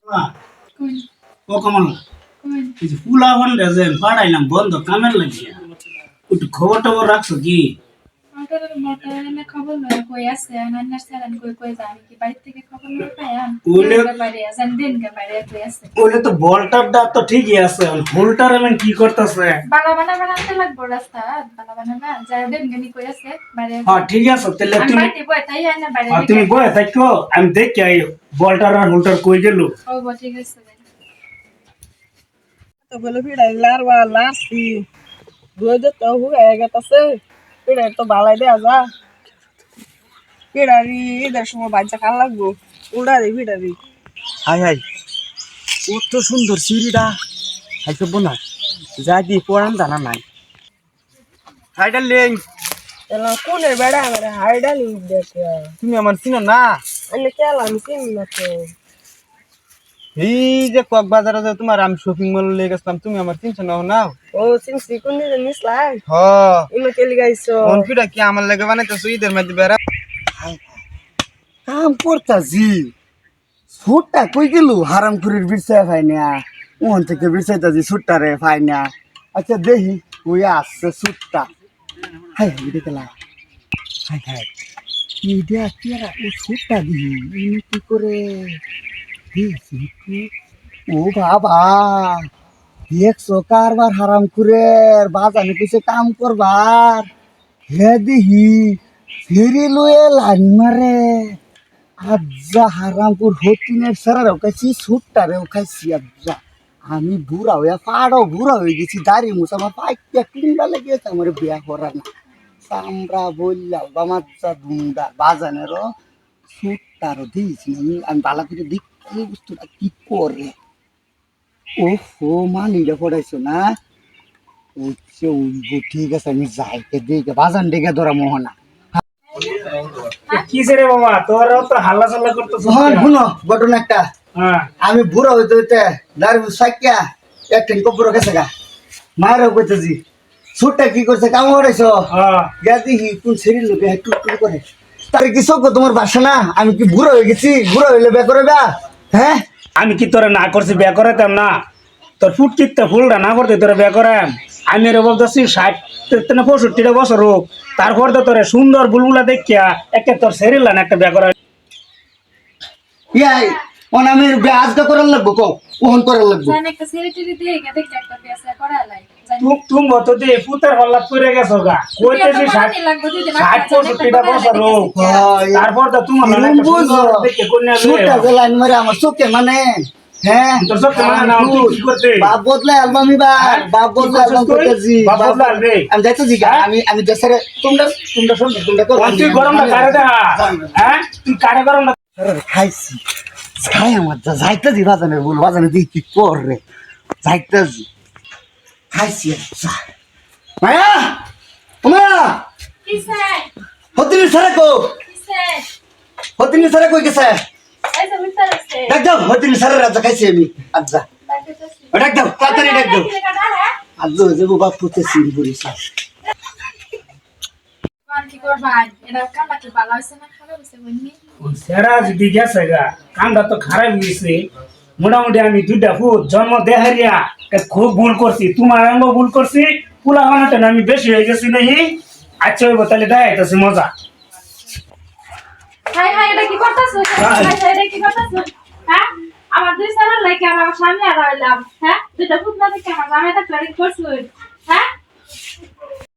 কোন ও কমলা কোন এই যে ফুলা ভান্ডা যে পাড়াইলাম বন্ধ কামের লাগিয়া একটু খবর টবর রাখছো কি? মোটর না খবর লয় কই আছে নান্নার সারান কই কই জানি কি বাইরে থেকে খবর লয় পায়াম ওলে বাইরে আছেন দিন কে বাইরে কই আছে ওলে তো বলটারটা তো ঠিকই আছে হোলটার এমন কি করতেছে? বালা বানাতে লাগবো রাস্তা বালা বানানা যাই দিন গনি কই আছে বাইরে হ্যাঁ ঠিক আছে তাহলে আমি তুমি বাইরে বই তাই আনা বাইরে তুমি বয়ে থাকো আমি দেখি আই বলটার আর হোলটার কই গেল। ও ঠিক আছে তো বলে ভিড়াই লারবা লারছি রোজ তো হয়ে গেছে ভিড়াই তো বালাই দেয়া যা ভিড়ারি ঈদের সময় বাচ্চা খাওয়া লাগবো উড়ারি ভিড়ারি হাই হাই কত সুন্দর সিঁড়িটা হাইকে বোনা যা দিয়ে পড়ান জানা নাই হাইডাল লেং এলা কোনের বেড়া আমার হাইডালি দেখে তুমি আমার চিনো না আমি কেলা আমি চিনি না তো এই যে কক্সবাজারে যে তোমার আমি শপিং মল লেগে গেছিলাম তুমি আমার চিনছো না নাও ও চিনছি কোন দিন নিসলাই হ ইমা কেলি গাইছো কোন পিঠা কি আমার লেগে বানাইতেছো ঈদের মধ্যে বেড়া কাম করতাছি সুটটা কই গেল হারামপুরের বিরসায় ভাই না ওখান থেকে বিরসাইতাছি সুটটা রে ভাই না আচ্ছা দেখি ওই আসছে সুটটা হাই এটা গেলা হাই হাই এটা কি আর ও সুটটা দিই ইনি কি করে দিয়েছি ও বাবা দেখছো কারবার হারামপুরের বাজানে কিছু কাম করবার হে দিহি ফেরি লয়ে লাইন মারে আজ্জা হারামপুর হতিনের সারারও খাইছি সুটটারেও খাইছি আজ্জা আমি বুড়া হইয়া পাড়ও বুড়া হয়ে গেছি দাড়ি মুছা আমার পাইটা কিনবা লেগেছে আমার বিয়া করার না চামড়া বললাম বামাজ্জা ধুমদা বাজানেরও সুটটারও দিয়েছি আমি বালা করে দেখি বস্তুটা কি করে ওহো মালিটা পড়াইছো না ওইছে উইগো ঠিক আছে আমি যাইতে দেখে বাজান ডেকে ধরা মোহনা কি রে বাবা তোর তো হাল্লা চাল্লা করতেছ? হ্যাঁ শুনো ঘটনা একটা হ্যাঁ আমি বুড়ো হইতে হইতে দাঁড়ি সাইকিয়া একটা কপুরো গেছে গা মায়েরও কইতেছি সুটটা কি করছে কাম করেছো হ্যাঁ গা দেখি কোন শরীর লোকে একটু একটু করে তার কি চোখ তোমার বাসা না আমি কি বুড়ো হয়ে গেছি বুড়ো হইলে বে করে বা হ্যাঁ আমি কি তোরা না করছি বিয়া করাতাম না? তোর ফুটকিতে ফুলটা না করতে তোরা বিয়া করাম? আমি রে বলতেছি ৬০-৬৫টা বছর হোক তারপর তো তোরে সুন্দর বুলবুলা দেখিয়া একটা তোর শরীর লান একটা বিয়া করা। ইয়াই ওন আমি আজকে করার লাগবো কও ওহন করার লাগবো জান একটা সেরিটিরি দিয়ে গেতে একটা পেছা করা লাই তুম তো দে ফুতের হল্লা পড়ে গেছো গা কইতেছি ৬০-৬৫টা বছর হোক তারপর তো তোমার লান একটা সুন্দর দেখে কন্যা সুটটা যে লাইন মারে আমার চোখে মানে হ্যাঁ তোর সব কেমন না তুই কি করতে? বাপ বদলা অ্যালবাম এবার বাপ বদলা অ্যালবাম করতেছি বাপ বদলাবে? আমি যাইতেছি গা আমি দেশের তোমরা শুনছো তোমরা করো তুই গরম না কারে দা হ্যাঁ তুই কারে গরম না খাইছি খাই আমার যা যাইতেছি বাজানের বল বাজানে দিই কি করে যাইতেছি খাইছি আচ্ছা মায়া মায়া কিসে হতিনি সারা কো কিসে হতিনি সারা কই গেছে আইসা মিস্টার আছে ডাক দাও হতিনি সারা রাজা খাইছি আমি আচ্ছা ডাক দাও তাড়াতাড়ি ডাক দাও আজ যে বাপ পুতে সিন পড়িছে কোন কি করবা এটা কামটা কি ভালো হইছে না খারাপ হইছে বলনি সেরা যদি গেছে গা কামটা তো খারাপ হয়েছে মোটামুটি আমি দুইটা ফুট জন্ম দেহারিয়া খুব ভুল করছি তোমার আমি ভুল করছি পুলা বানাতে আমি বেশি হয়ে গেছি নাকি আচ্ছা হইব তাহলে দেখাইতেছি মজা। হাই হাই এটা কি করতাছো হাই হাই এটা কি করতাছো হ্যাঁ আমার দুই সালার লাইকে আমার সামনে আর হইলাম হ্যাঁ দুইটা ফুট না দেখে আমার জামাইটা ক্লিয়ার করছ হ্যাঁ